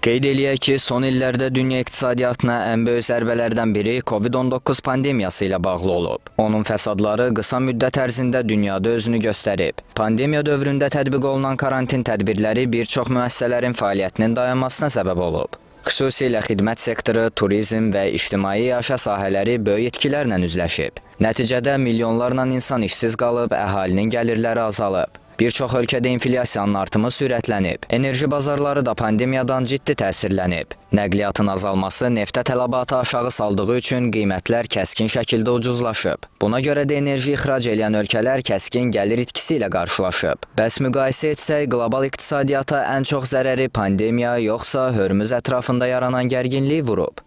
Qeyd eləyək ki, son illərdə dünya iqtisadiyyatına ən böyük zərbələrdən biri COVID-19 pandemiyası ilə bağlı olub. Onun fəsadları qısa müddət ərzində dünyada özünü göstərib. Pandemiya dövründə tətbiq olunan karantin tədbirləri bir çox müəssisələrin fəaliyyətinin dayanmasına səbəb olub. Xüsusilə xidmət sektoru, turizm və ictimai yaşa sahələri böyük itkilərlə üzləşib. Nəticədə milyonlarla insan işsiz qalıb, əhalinin gəlirləri azalıb. Bir çox ölkədə inflyasiyanın artımı sürətlənib. Enerji bazarları da pandemiyadan ciddi təsirlənib. Nəqliyyatın azalması neftə tələbatı aşağı saldığı üçün qiymətlər kəskin şəkildə ucuzlaşıb. Buna görə də enerji ixrac edən ölkələr kəskin gəlir itkisi ilə qarşılaşıb. Bəs müqayisə etsək, qlobal iqtisadiyyata ən çox zərəri pandemiya yoxsa Hörmüz ətrafında yaranan gərginlik vurub?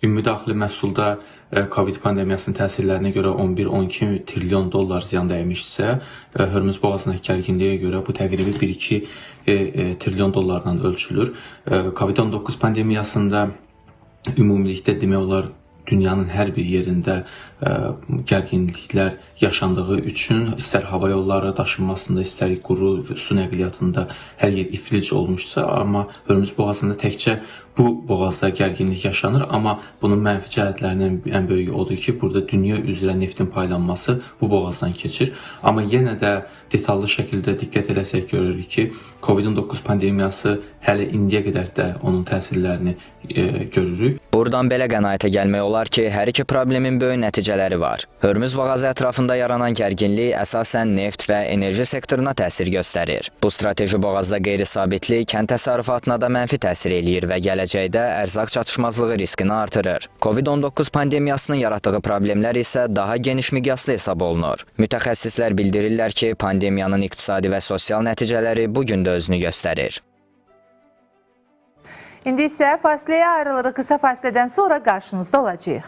Ümumdaxili məhsulda COVID pandemiyasının təsirlərinə görə 11-12 trilyon dollar ziyan dəymişsə, Hörmüz boğazındakı gərginliyə görə bu təqribi 1-2 trilyon dollarla ölçülür. COVID-19 pandemiyasında ümumilikdə demək olar dünyanın hər bir yerində gərginliklər yaşandığı üçün istər hava yolları daşınmasında, istər quru su nəqliyyatında hər yer iflic olmuşsa, amma Hörmüz boğazında təkcə bu boğazda gərginlik yaşanır, amma bunun mənfi cəhətlərindən ən böyüyü odur ki, burada dünya üzrə neftin paylanması bu boğazdan keçir. Amma yenə də detallı şəkildə diqqət eləsək görürük ki, COVID-19 pandemiyası hələ indiyə qədər də onun təsirlərini görürük. Buradan belə qənaətə gəlmək olar ki, hər iki problemin böyük nəticələri var. Hörmüz boğazı ətrafında yaranan gərginlik əsasən neft və enerji sektoruna təsir göstərir. Bu strateji boğazda qeyri-sabitlik kənd təsərrüfatına da mənfi təsir eləyir və gələcəkdə ərzaq çatışmazlığı riskini artırır. COVID-19 pandemiyasının yaratdığı problemlər isə daha geniş miqyaslı hesab olunur. Mütəxəssislər bildirirlər ki, pandemiyanın iqtisadi və sosial nəticələri bugün də özünü göstərir. İndi isə fasiləyə ayrılırıq. Qısa fasilədən sonra qarşınızda olacağıq.